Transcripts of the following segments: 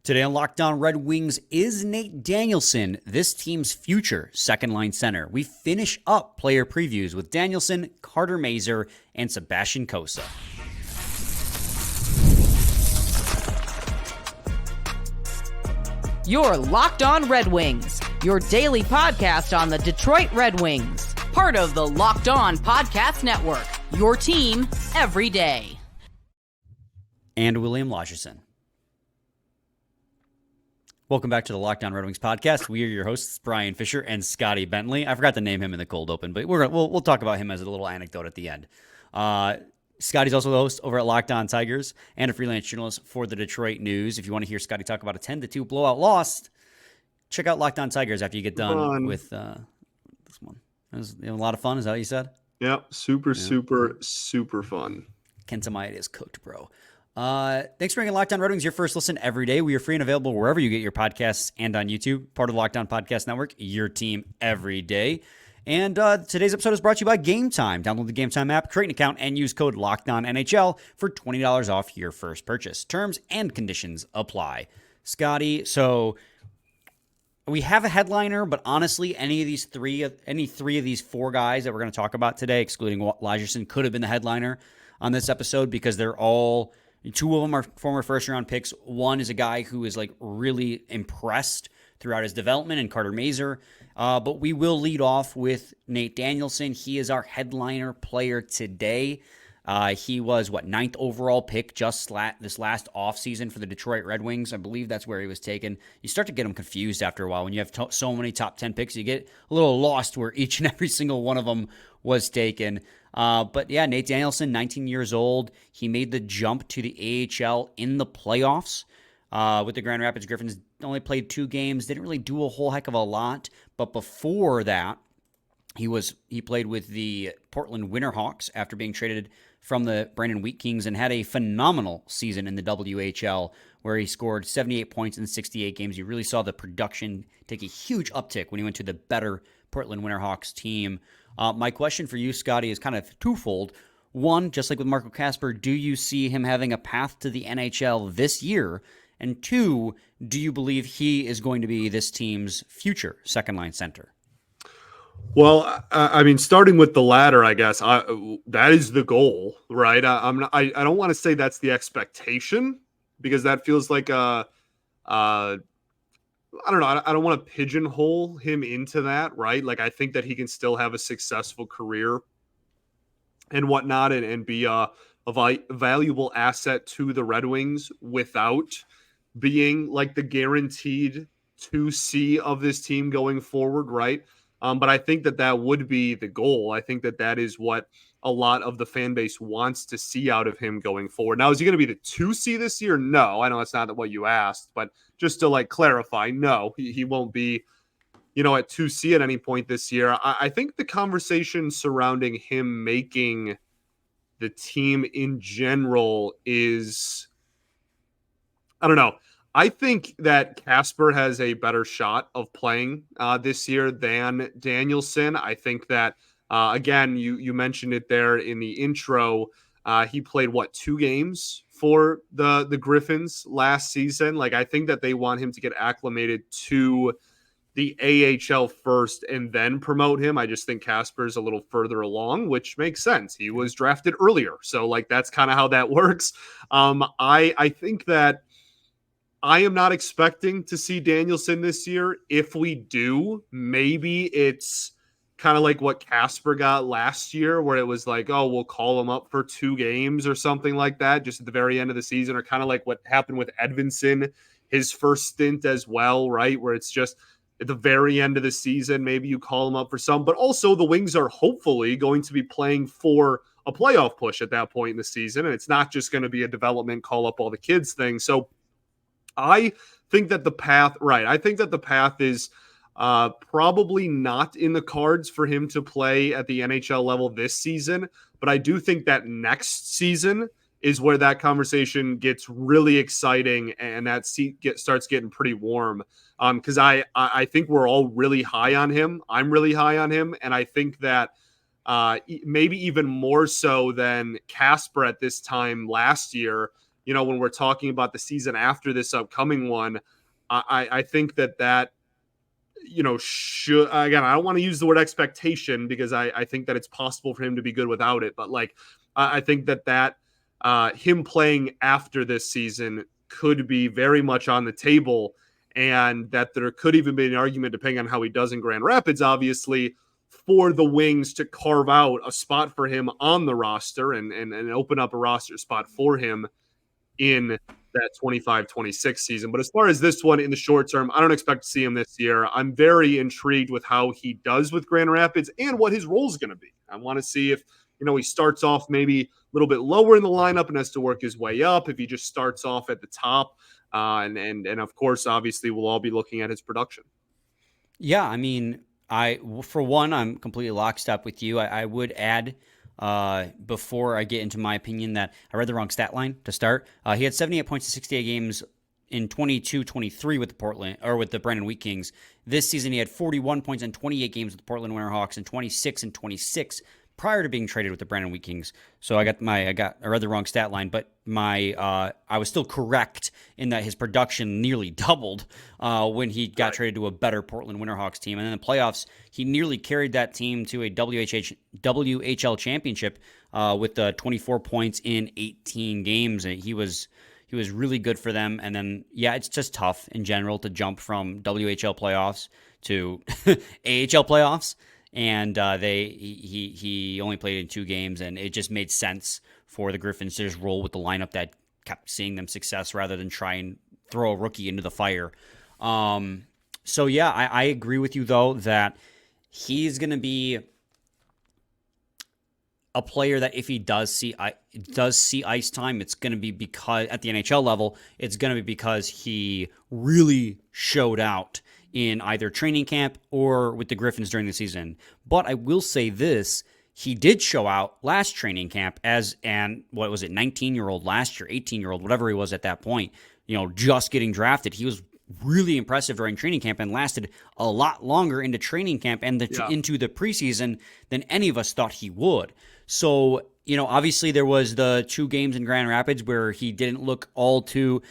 Today on Locked On Red Wings, is Nate Danielson this team's future second-line center? We finish up player previews with Danielson, Carter Mazur, and Sebastian Cossa. You're Locked On Red Wings, your daily podcast on the Detroit Red Wings. Part of the Locked On Podcast Network, your team every day. And William Lagerson. Welcome back to the Locked On Red Wings podcast. We are your hosts, Brian Fisher and Scotty Bentley. I forgot to name him in the cold open, but we'll talk about him as a little anecdote at the end. Scotty's also the host over at Locked On Tigers and a freelance journalist for the Detroit News. If you want to hear Scotty talk about a 10-2 blowout loss, check out Locked On Tigers after you get done with this one. It was a lot of fun. Is that what you said? Yep. Super fun. Ken Tamaya is cooked, bro. Thanks for making Locked On Red Wings your first listen every day. We are free and available wherever you get your podcasts and on YouTube. Part of the Locked On Podcast Network, your team every day. And today's episode is brought to you by Game Time. Download the Game Time app, create an account, and use code LOCKEDONNHL for $20 off your first purchase. Terms and conditions apply. Scotty, so we have a headliner, but honestly, any three of these four guys that we're going to talk about today, excluding Lagerson, could have been the headliner on this episode because they're all... Two of them are former first-round picks. One is a guy who is really impressed throughout his development, and Carter Mazur. But we will lead off with Nate Danielson. He is our headliner player today. He was, ninth overall pick just this last offseason for the Detroit Red Wings. I believe that's where he was taken. You start to get him confused after a while. When you have so many top 10 picks, you get a little lost where each and every single one of them was taken. But yeah, Nate Danielson, 19 years old. He made the jump to the AHL in the playoffs with the Grand Rapids Griffins. Only played 2 games, didn't really do a whole heck of a lot. But before that, he played with the Portland Winterhawks after being traded from the Brandon Wheat Kings and had a phenomenal season in the WHL where he scored 78 points in 68 games. You really saw the production take a huge uptick when he went to the better Portland Winterhawks team. My question for you, Scotty, is kind of twofold. One, just like with Marco Kasper, do you see him having a path to the NHL this year? And two, do you believe he is going to be this team's future second-line center? Well, I mean, starting with the latter, I guess that is the goal, right? I don't want to say that's the expectation because that feels like I don't know. I don't want to pigeonhole him into that, right? I think that he can still have a successful career and whatnot and be a valuable asset to the Red Wings without being the guaranteed 2C of this team going forward, right? But I think that would be the goal. I think that is what a lot of the fan base wants to see out of him going forward. Now, is he going to be the 2C this year? No, I know that's not what you asked, but just to clarify, no, he won't be, at 2C at any point this year. I think the conversation surrounding him making the team in general is, I don't know. I think that Kasper has a better shot of playing this year than Danielson. I think that, again, you mentioned it there in the intro. He played, 2 games for the Griffins last season. I think that they want him to get acclimated to the AHL first and then promote him. I just think Kasper's a little further along, which makes sense. He was drafted earlier. So, that's kind of how that works. I think that I am not expecting to see Danielson this year. If we do, maybe it's kind of like what Kasper got last year, where it was we'll call him up for 2 games or something like that, just at the very end of the season, or kind of like what happened with Edvinsson, his first stint as well, right? Where it's just at the very end of the season, maybe you call him up for some, but also the Wings are hopefully going to be playing for a playoff push at that point in the season. And it's not just going to be a development, call up all the kids thing. So I think that the path is probably not in the cards for him to play at the NHL level this season. But I do think that next season is where that conversation gets really exciting and that seat starts getting pretty warm. Because I think we're all really high on him. I'm really high on him. And I think that maybe even more so than Kasper at this time last year, when we're talking about the season after this upcoming one, I think that should, again, I don't want to use the word expectation because I think that it's possible for him to be good without it. But like, I think that him playing after this season could be very much on the table, and that there could even be an argument, depending on how he does in Grand Rapids, obviously, for the Wings to carve out a spot for him on the roster and open up a roster spot for him in that 25-26 season. But as far as this one in the short term, I don't expect to see him this year. I'm very intrigued with how he does with Grand Rapids and what his role is going to be. I want to see if, he starts off maybe a little bit lower in the lineup and has to work his way up, if he just starts off at the top. And of course, obviously, we'll all be looking at his production. Yeah, I mean, for one, I'm completely lockstep with you. I would add, before I get into my opinion, that I read the wrong stat line to start. He had 78 points in 68 games in 22-23 with the Brandon Wheat Kings. This season, he had 41 points in 28 games with the Portland Winterhawks and 26 prior to being traded with the Brandon Wheat Kings. So I read the wrong stat line, but I was still correct in that his production nearly doubled when he got traded to a better Portland Winterhawks team. And in the playoffs, he nearly carried that team to a WHL championship with 24 points in 18 games. And he was really good for them. And then, it's just tough in general to jump from WHL playoffs to AHL playoffs. And he only played in 2 games, and it just made sense for the Griffins to just roll with the lineup that kept seeing them success rather than try and throw a rookie into the fire. I agree with you, though, that he's going to be a player that if he does see ice time, it's going to be because at the NHL level, it's going to be because he really showed out in either training camp or with the Griffins during the season. But I will say this, he did show out last training camp as 19-year-old last year, 18-year-old, whatever he was at that point, just getting drafted. He was really impressive during training camp and lasted a lot longer into training camp and into the preseason than any of us thought he would. So, obviously there was the 2 games in Grand Rapids where he didn't look awful,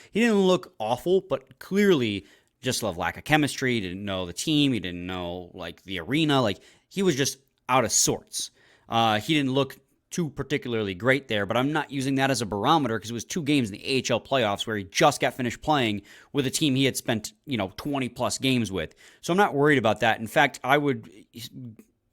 but clearly just of lack of chemistry. He didn't know the team. He didn't know the arena. He was just out of sorts. He didn't look too particularly great there, but I'm not using that as a barometer because it was 2 games in the AHL playoffs where he just got finished playing with a team he had spent 20 plus games with. So I'm not worried about that. In fact, I would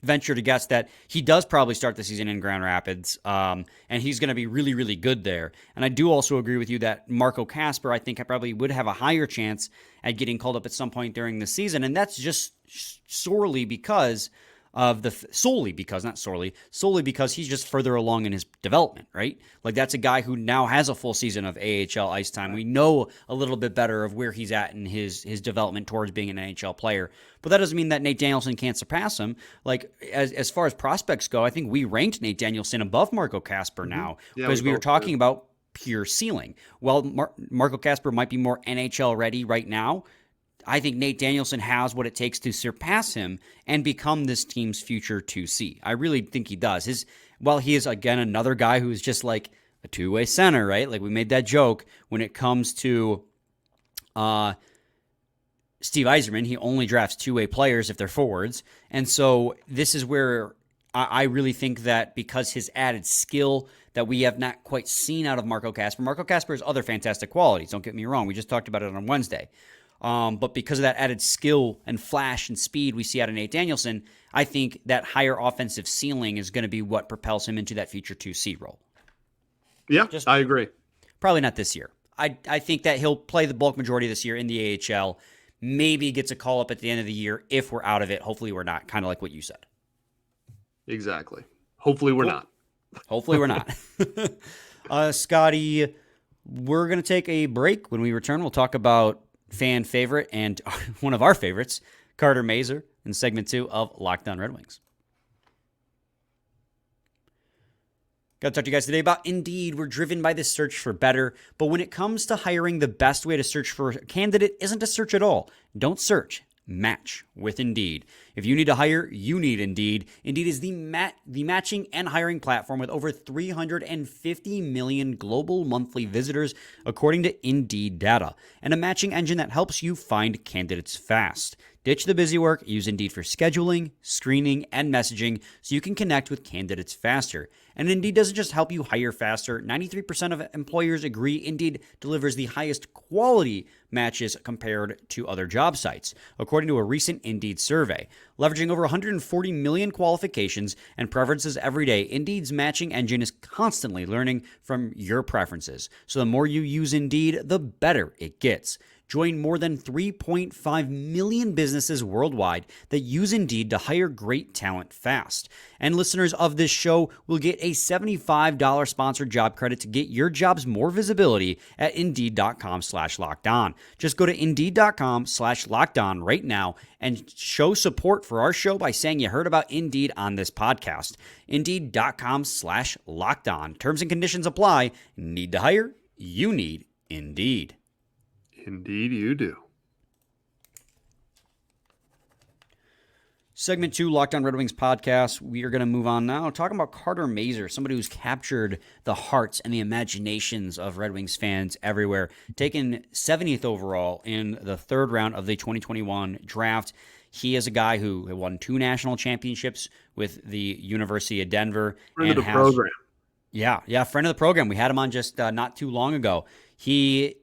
venture to guess that he does probably start the season in Grand Rapids, and he's going to be really, really good there. And I do also agree with you that Marco Kasper, I think, I probably would have a higher chance at getting called up at some point during the season, and that's just solely because he's just further along in his development, right? That's a guy who now has a full season of AHL ice time. We know a little bit better of where he's at in his development towards being an NHL player. But that doesn't mean that Nate Danielson can't surpass him. As far as prospects go, I think we ranked Nate Danielson above Marco Kasper now because we were talking about pure ceiling. Well, Marco Kasper might be more NHL ready right now. I think Nate Danielson has what it takes to surpass him and become this team's future 2C. I really think he does. While he is, again, another guy who's just like a two-way center, right? We made that joke when it comes to Steve Yzerman. He only drafts two-way players if they're forwards. And so this is where I really think that because his added skill that we have not quite seen out of Marco Kasper has other fantastic qualities. Don't get me wrong. We just talked about it on Wednesday. But because of that added skill and flash and speed we see out of Nate Danielson, I think that higher offensive ceiling is going to be what propels him into that future 2C role. Yeah, I agree. Probably not this year. I think that he'll play the bulk majority this year in the AHL. Maybe gets a call up at the end of the year if we're out of it. Hopefully we're not, kind of like what you said. Exactly. Hopefully we're not. Hopefully we're not. Scotty, we're going to take a break. When we return, we'll talk about fan favorite and one of our favorites, Carter Mazur, in segment 2 of Locked On Red Wings. Got to talk to you guys today about Indeed. We're driven by the search for better, but when it comes to hiring, the best way to search for a candidate isn't to search at all. Don't search. match with Indeed. If you need to hire, you need Indeed. Indeed is the matching and hiring platform with over 350 million global monthly visitors, according to Indeed data, and a matching engine that helps you find candidates fast. Ditch the busy work, use Indeed for scheduling, screening, and messaging so you can connect with candidates faster. And Indeed doesn't just help you hire faster. 93% of employers agree Indeed delivers the highest quality matches compared to other job sites, according to a recent Indeed survey. Leveraging over 140 million qualifications and preferences every day, Indeed's matching engine is constantly learning from your preferences. So the more you use Indeed, the better it gets. Join more than 3.5 million businesses worldwide that use Indeed to hire great talent fast. And listeners of this show will get a $75 sponsored job credit to get your jobs more visibility at Indeed.com/lockedon. Just go to Indeed.com/lockedon right now and show support for our show by saying you heard about Indeed on this podcast. Indeed.com/lockedon. Terms and conditions apply. Need to hire? You need Indeed. Indeed you do. Segment 2, Locked On Red Wings podcast. We are going to move on now, talking about Carter Mazur, somebody who's captured the hearts and the imaginations of Red Wings fans everywhere. Taken 70th overall in the third round of the 2021 draft. He is a guy who won 2 national championships with the University of Denver. Friend of the program. Yeah, friend of the program. We had him on just not too long ago. He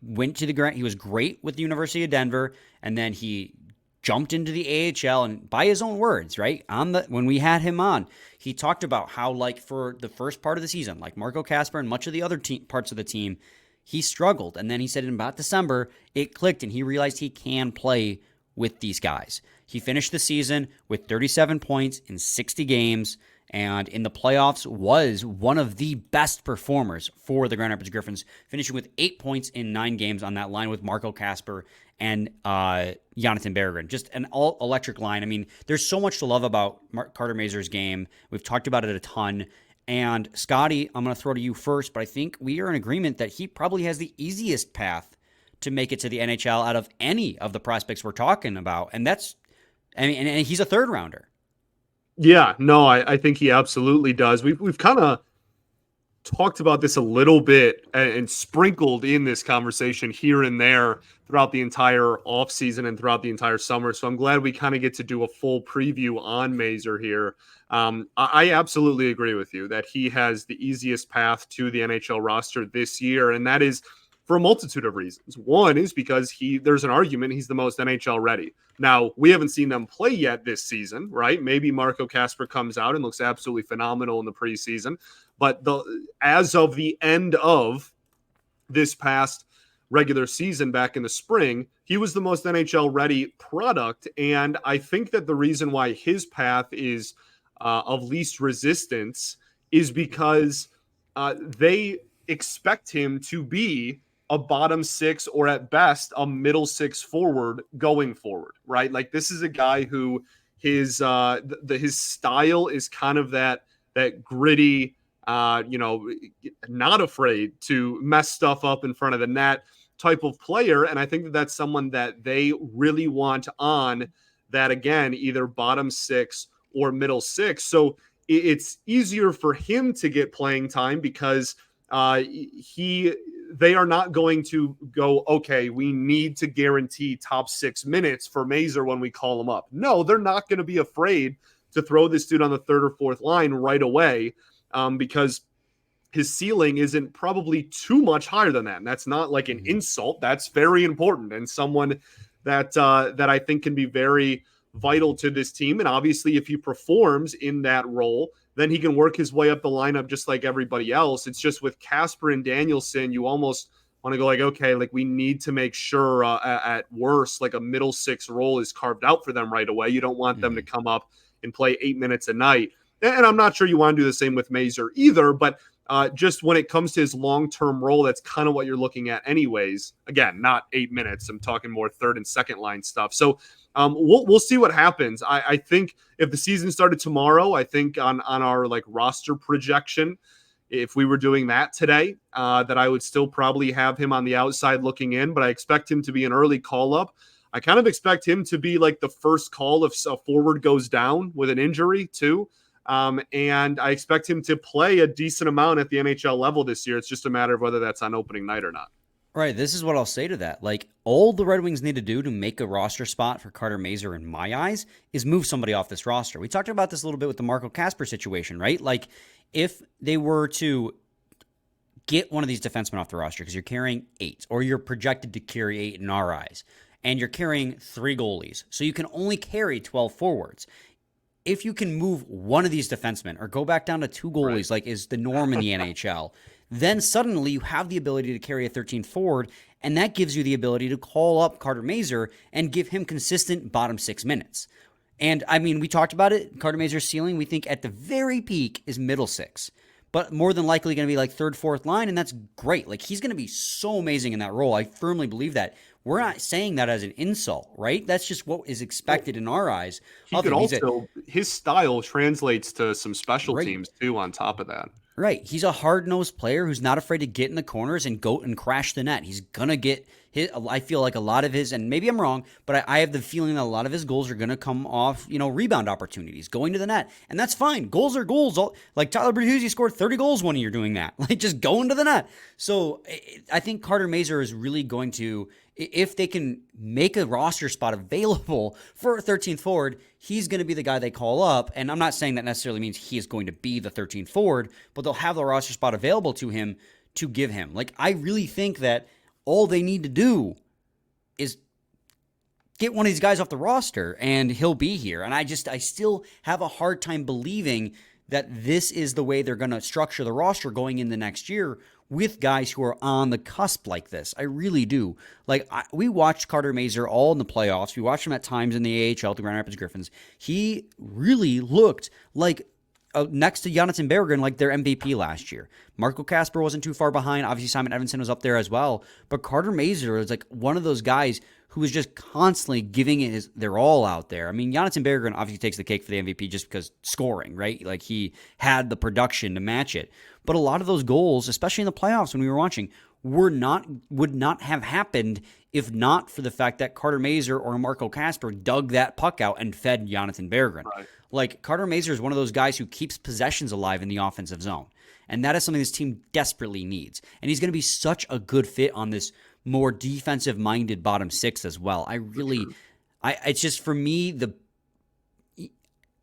went to the ground. He was great with the University of Denver, and then he jumped into the AHL. And by his own words, right when we had him on, he talked about how, like, for the first part of the season, like Marco Kasper and much of the other parts of the team, he struggled. And then he said in about December, it clicked, and he realized he can play with these guys. He finished the season with 37 points in 60 games. And in the playoffs was one of the best performers for the Grand Rapids Griffins, finishing with 8 points in 9 games on that line with Marco Kasper and Jonathan Berggren. Just an all-electric line. I mean, there's so much to love about Carter Mazur's game. We've talked about it a ton. And Scotty, I'm going to throw to you first, but I think we are in agreement that he probably has the easiest path to make it to the NHL out of any of the prospects we're talking about. And and he's a third rounder. Yeah, no, I think he absolutely does. We've kind of talked about this a little bit and sprinkled in this conversation here and there throughout the entire offseason and throughout the entire summer. So I'm glad we kind of get to do a full preview on Mazur here. I absolutely agree with you that he has the easiest path to the NHL roster this year, and that is for a multitude of reasons. One is because there's an argument he's the most NHL ready. Now, we haven't seen them play yet this season, right? Maybe Marco Kasper comes out and looks absolutely phenomenal in the preseason. But as of the end of this past regular season back in the spring, he was the most NHL ready product. And I think that the reason why his path is of least resistance is because they expect him to be a bottom 6 or at best a middle 6 forward going forward, right? Like, this is a guy who his style is kind of that gritty, not afraid to mess stuff up in front of the net type of player. And I think that that's someone that they really want on that, again, either bottom 6 or middle 6. So it's easier for him to get playing time because they are not going to go, okay, we need to guarantee top 6 minutes for Mazur when we call him up. No, they're not going to be afraid to throw this dude on the 3rd or 4th line right away because his ceiling isn't probably too much higher than that. And that's not like an insult. That's very important and someone that I think can be very vital to this team. And obviously, if he performs in that role, then he can work his way up the lineup just like everybody else. It's just with Kasper and Danielson, you almost want to go like, okay, like we need to make sure at worst, like a middle 6 role is carved out for them right away. You don't want them to come up and play 8 minutes a night. And I'm not sure you want to do the same with Mazur either, but just when it comes to his long-term role, that's kind of what you're looking at anyways. Again, not 8 minutes. I'm talking more 3rd and 2nd line stuff. So we'll see what happens. I think if the season started tomorrow, I think on our like roster projection, if we were doing that today, that I would still probably have him on the outside looking in, but I expect him to be an early call up. I kind of expect him to be like the first call if a forward goes down with an injury too. And I expect him to play a decent amount at the NHL level this year. It's just a matter of whether that's on opening night or not. Right. This is what I'll say to that. Like, all the Red Wings need to do to make a roster spot for Carter Mazur, in my eyes, is move somebody off this roster. We talked about this a little bit with the Marco Kasper situation, right? Like, if they were to get one of these defensemen off the roster because you're carrying 8, or you're projected to carry 8 in our eyes, and you're carrying 3 goalies, so you can only carry 12 forwards. If you can move one of these defensemen or go back down to 2 goalies, like is the norm in the NHL, then suddenly you have the ability to carry a 13th forward, and that gives you the ability to call up Carter Mazur and give him consistent bottom 6 minutes. And I mean, we talked about it. Carter Mazur's ceiling, we think at the very peak, is middle 6, but more than likely going to be like 3rd, 4th line, and that's great. Like, he's going to be so amazing in that role. I firmly believe that. We're not saying that as an insult, right? That's just what is expected in our eyes. He could also, his style translates to some special teams too on top of that. Right. He's a hard-nosed player who's not afraid to get in the corners and go and crash the net. He's going to get his, I feel like a lot of his, and maybe I'm wrong, but I have the feeling that a lot of his goals are going to come off, rebound opportunities, going to the net. And that's fine. Goals are goals. Like Tyler Bertuzzi scored 30 goals one year doing that. Like, just going to the net. So I think Carter Mazur is really going to, if they can make a roster spot available for a 13th forward, he's going to be the guy they call up. And I'm not saying that necessarily means he is going to be the 13th forward, but they'll have the roster spot available to him to give him. Like, I really think that all they need to do is get one of these guys off the roster and he'll be here. And I still have a hard time believing that this is the way they're going to structure the roster going in the next year with guys who are on the cusp like this. I really do. Like, we watched Carter Mazur all in the playoffs. We watched him at times in the AHL, the Grand Rapids Griffins. He really looked like next to Jonathan Berggren, like their MVP last year. Marco Kasper wasn't too far behind. Obviously, Simon Edvinsson was up there as well. But Carter Mazur is like one of those guys who was just constantly giving it their all out there. I mean, Jonathan Berggren obviously takes the cake for the MVP just because scoring, right? Like, he had the production to match it. But a lot of those goals, especially in the playoffs when we were watching, would not have happened if not for the fact that Carter Mazur or Marco Kasper dug that puck out and fed Jonathan Berggren. Right. Like, Carter Mazur is one of those guys who keeps possessions alive in the offensive zone. And that is something this team desperately needs. And he's going to be such a good fit on this more defensive-minded bottom 6 as well. It's just, for me,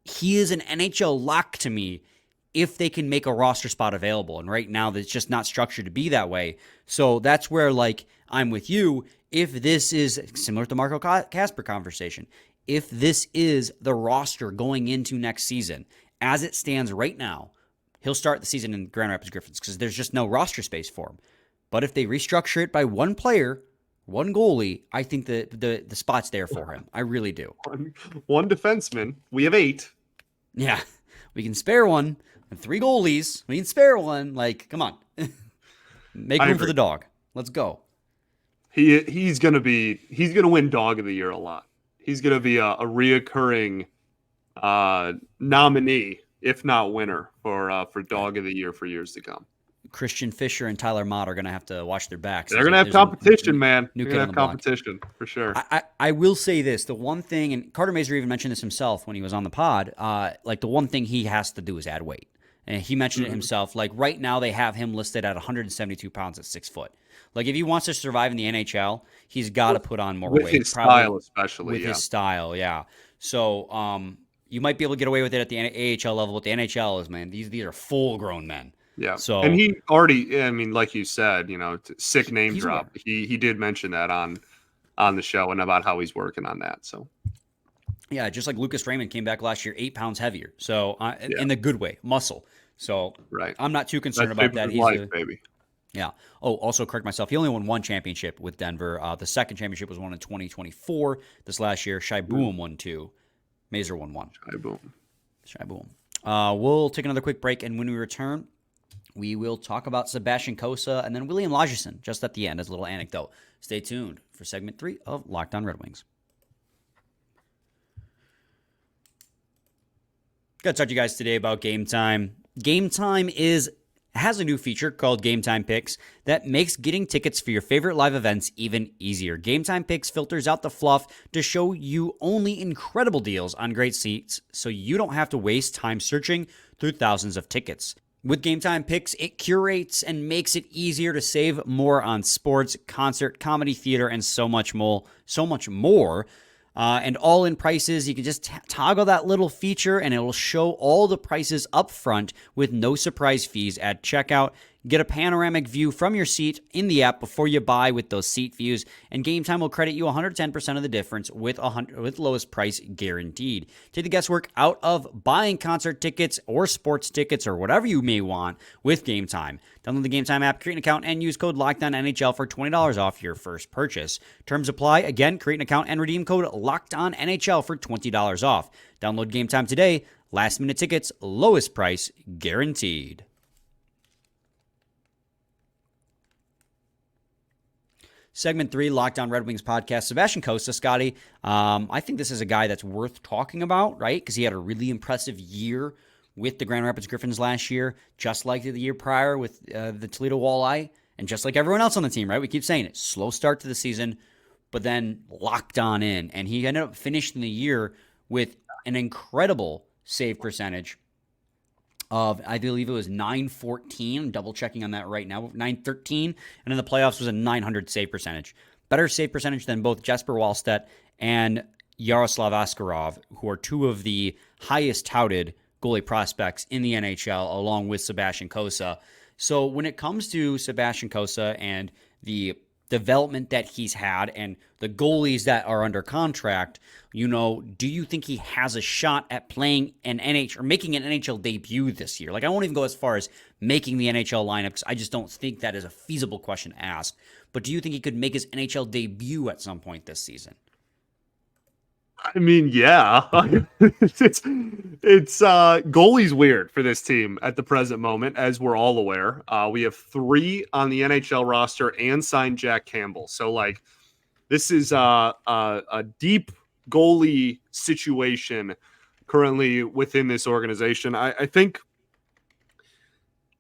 he is an NHL lock to me if they can make a roster spot available. And right now, that's just not structured to be that way. So that's where, like, I'm with you. If this is similar to the Marco Kasper conversation, if this is the roster going into next season, as it stands right now, he'll start the season in Grand Rapids Griffins because there's just no roster space for him. But if they restructure it by one player, one goalie, I think the spot's there for him. I really do. One defenseman. We have 8. Yeah, we can spare one. And 3 goalies. We can spare one. Like, come on. Make room for the dog. Let's go. He's gonna win Dog of the Year a lot. He's gonna be a reoccurring nominee, if not winner, for Dog of the Year for years to come. Christian Fischer and Tyler Mott are going to have to watch their backs. They're going to have competition, man. They're going to have competition, for sure. I will say this. The one thing, and Carter Mazur even mentioned this himself when he was on the pod, like, the one thing he has to do is add weight. And he mentioned it himself. Like, right now they have him listed at 172 pounds at 6 foot. Like, if he wants to survive in the NHL, he's got to put on more weight. With his style, especially. With his style, yeah. So you might be able to get away with it at the AHL level. What the NHL is, man, these are full-grown men. Yeah. So, and he already, I mean, like you said, sick name drop. He did mention that on the show and about how he's working on that. So, yeah, just like Lucas Raymond came back last year, 8 pounds heavier. So, in the good way, muscle. So, right. I'm not too concerned about that. He's baby. Yeah. Oh, also correct myself. He only won 1 championship with Denver. The second championship was won in 2024. This last year, Shai Boom won 2. Mazur won 1. Shai Boom. We'll take another quick break, and when we return, we will talk about Sebastian Cossa and then William Lagesson just at the end as a little anecdote. Stay tuned for segment 3 of Locked On Red Wings. Got to talk to you guys today about Game Time. Game Time is has a new feature called Game Time Picks that makes getting tickets for your favorite live events even easier. Game Time Picks filters out the fluff to show you only incredible deals on great seats, so you don't have to waste time searching through thousands of tickets. With Game Time Picks, it curates and makes it easier to save more on sports, concert, comedy, theater, and so much more. And all in prices, you can just toggle that little feature and it will show all the prices up front with no surprise fees at checkout. Get a panoramic view from your seat in the app before you buy with those seat views, and Game Time will credit you 110% of the difference with lowest price guaranteed. Take the guesswork out of buying concert tickets or sports tickets or whatever you may want with Game Time. Download the Game Time app, create an account, and use code LOCKEDONNHL for $20 off your first purchase. Terms apply. Again, create an account and redeem code LOCKEDONNHL for $20 off. Download Game Time today. Last minute tickets, lowest price guaranteed. Segment 3, Locked On Red Wings podcast. Sebastian Cossa, Scotty. I think this is a guy that's worth talking about, right? Because he had a really impressive year with the Grand Rapids Griffins last year, just like the year prior with the Toledo Walleye, and just like everyone else on the team, right? We keep saying it. Slow start to the season, but then locked on in. And he ended up finishing the year with an incredible save percentage of, I believe it was 914. I'm double checking on that right now. 913. And in the playoffs was a 900 save percentage. Better save percentage than both Jesper Wallstedt and Yaroslav Askarov, who are two of the highest touted goalie prospects in the NHL, along with Sebastian Cossa. So when it comes to Sebastian Cossa and the development that he's had and the goalies that are under contract, do you think he has a shot at playing an NHL or making an NHL debut this year? Like, I won't even go as far as making the NHL lineup because I just don't think that is a feasible question to ask. But do you think he could make his NHL debut at some point this season? I mean, yeah. it's goalie's weird for this team at the present moment, as we're all aware. We have 3 on the NHL roster and signed Jack Campbell. So, like, this is a deep goalie situation currently within this organization. I think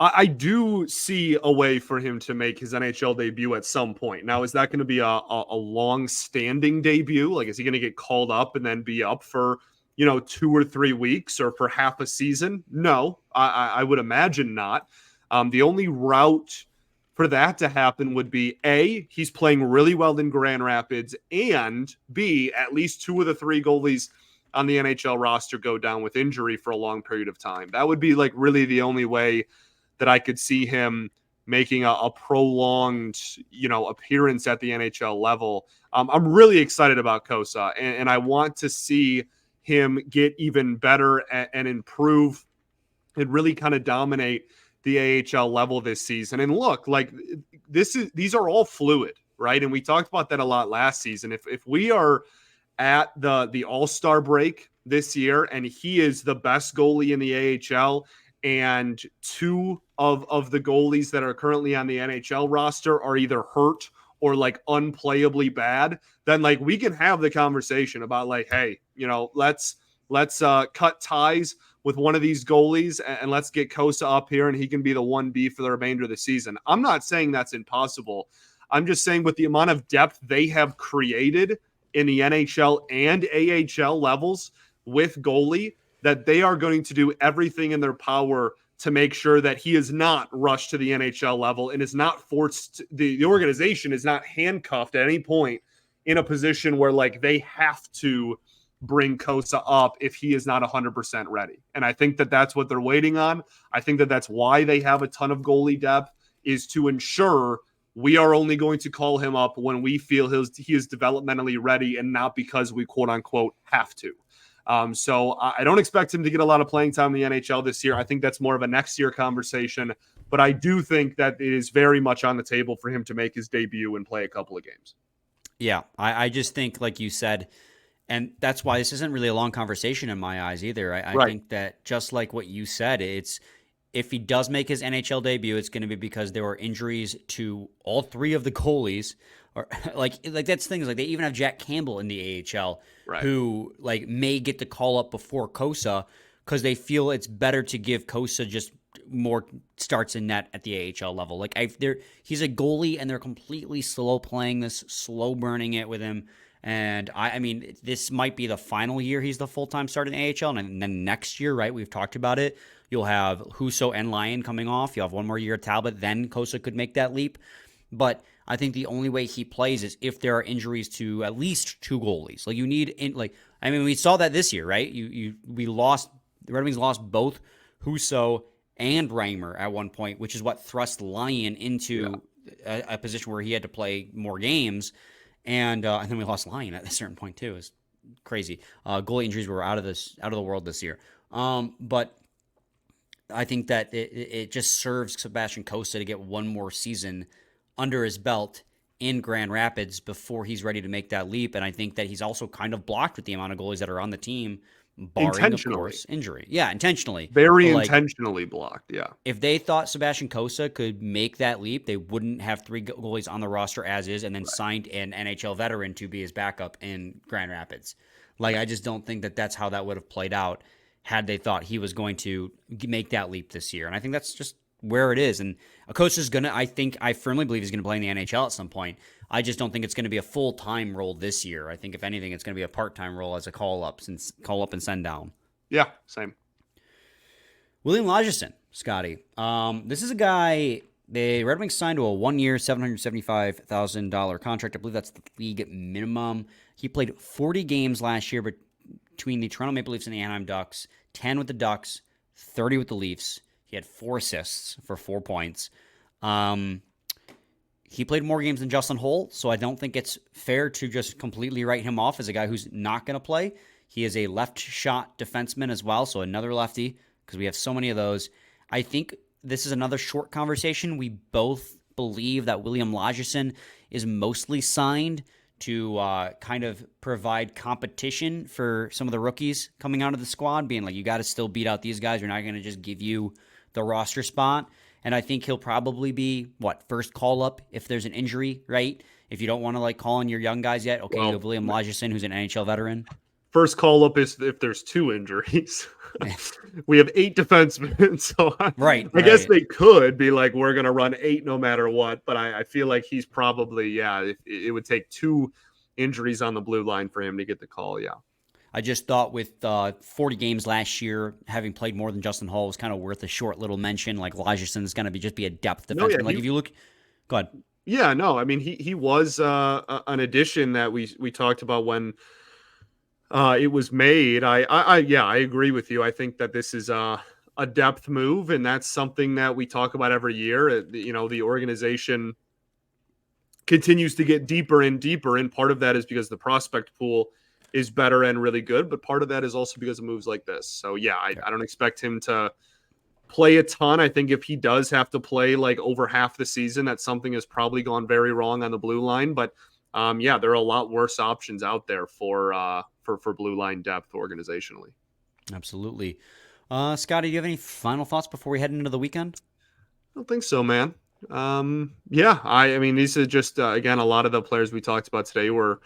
I do see a way for him to make his NHL debut at some point. Now, is that going to be a long-standing debut? Like, is he going to get called up and then be up for, 2 or 3 weeks or for half a season? No, I would imagine not. The only route for that to happen would be A, he's playing really well in Grand Rapids, and B, at least 2 of the 3 goalies on the NHL roster go down with injury for a long period of time. That would be like really the only way that I could see him making a prolonged, appearance at the NHL level. I'm really excited about Cossa, and I want to see him get even better and improve and really kind of dominate the AHL level this season. And look, like these are all fluid, right? And we talked about that a lot last season. If we are at the All-Star break this year and he is the best goalie in the AHL, and 2 of the goalies that are currently on the NHL roster are either hurt or like unplayably bad, then like we can have the conversation about like, hey, let's cut ties with one of these goalies and let's get Cossa up here and he can be the 1B for the remainder of the season. I'm not saying that's impossible. I'm just saying with the amount of depth they have created in the NHL and AHL levels with goalie, that they are going to do everything in their power to make sure that he is not rushed to the NHL level and is not forced. The organization is not handcuffed at any point in a position where like they have to bring Cossa up if he is not 100% ready. And I think that that's what they're waiting on. I think that that's why they have a ton of goalie depth, is to ensure we are only going to call him up when we feel he is developmentally ready and not because we quote unquote have to. So I don't expect him to get a lot of playing time in the NHL this year. I think that's more of a next year conversation, but I do think that it is very much on the table for him to make his debut and play a couple of games. Yeah, I just think, like you said, and that's why this isn't really a long conversation in my eyes either. I think that just like what you said, it's if he does make his NHL debut, it's going to be because there were injuries to all 3 of the goalies. Or like that's things like they even have Jack Campbell in the AHL, who like may get the call up before Cossa because they feel it's better to give Cossa just more starts in net at the AHL level. Like he's a goalie, and they're completely slow playing this, slow burning it with him. And I mean, this might be the final year he's the full-time starter in the AHL, and then next year, right? We've talked about it. You'll have Husso and Lyon coming off. You'll have one more year at Talbot. Then Cossa could make that leap. But I think the only way he plays is if there are injuries to at least two goalies. Like you need, we saw that this year, right? The Red Wings lost both Husso and Reimer at one point, which is what thrust Lyon into a position where he had to play more games. And then we lost Lyon at a certain point too. It's crazy. Goalie injuries were out of the world this year. But I think that it just serves Sebastian Cossa to get one more season under his belt in Grand Rapids before he's ready to make that leap. And I think that he's also kind of blocked with the amount of goalies that are on the team, barring, of course, injury. Yeah, intentionally. Very intentionally blocked, yeah. If they thought Sebastian Cossa could make that leap, they wouldn't have three goalies on the roster as is and then signed an NHL veteran to be his backup in Grand Rapids. Like, I just don't think that that's how that would have played out had they thought he was going to make that leap this year. And I think that's just where it is. And Cossa's going to, I firmly believe he's going to play in the NHL at some point. I just don't think it's going to be a full-time role this year. I think, if anything, it's going to be a part-time role as a call-up and send down. Yeah, same. William Lagesson, Scotty. This is a guy, the Red Wings signed to a 1-year, $775,000 contract. I believe that's the league minimum. He played 40 games last year between the Toronto Maple Leafs and the Anaheim Ducks, 10 with the Ducks, 30 with the Leafs. He had 4 assists for 4 points. He played more games than Justin Holl, so I don't think it's fair to just completely write him off as a guy who's not going to play. He is a left shot defenseman as well, so another lefty, because we have so many of those. I think this is another short conversation. We both believe that William Lagesson is mostly signed to kind of provide competition for some of the rookies coming out of the squad, being like, you got to still beat out these guys. We're not going to just give you the roster spot. And I think he'll probably be, first call up if there's an injury, right? If you don't want to call in your young guys yet, okay, you have William Lagesson, who's an NHL veteran. First call up is if there's 2 injuries. We have 8 defensemen, so I guess they could be like, we're going to run 8 no matter what. But I feel like he's probably, it would take 2 injuries on the blue line for him to get the call, yeah. I just thought with 40 games last year, having played more than Justin Holl was kind of worth a short little mention. Like, Lagesson is going to just be a depth defenseman. If you look, go ahead. Yeah, no, I mean, he was an addition that we talked about when it was made. I agree with you. I think that this is a depth move, and that's something that we talk about every year. The organization continues to get deeper and deeper, and part of that is because the prospect pool is better and really good, but part of that is also because of moves like this. So I don't expect him to play a ton. I think if he does have to play over half the season, that something has probably gone very wrong on the blue line. But there are a lot worse options out there for blue line depth organizationally. Absolutely. Scotty, do you have any final thoughts before we head into the weekend? I don't think so, man. I mean, these are just, again, a lot of the players we talked about today were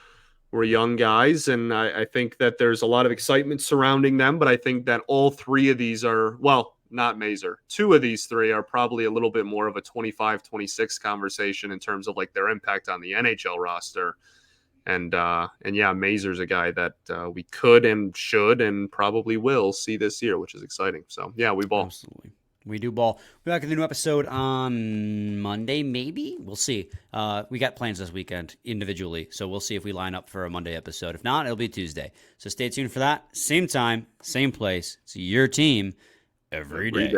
young guys, and I think that there's a lot of excitement surrounding them, but I think that all 3 of these are, not Mazur. 2 of these 3 are probably a little bit more of a 25-26 conversation in terms of their impact on the NHL roster. And Mazur's a guy that we could and should and probably will see this year, which is exciting. So, we ball. Absolutely. We do ball. We'll be back with a new episode on Monday, maybe. We'll see. We got plans this weekend individually, so we'll see if we line up for a Monday episode. If not, it'll be Tuesday. So stay tuned for that. Same time, same place. It's your team every day.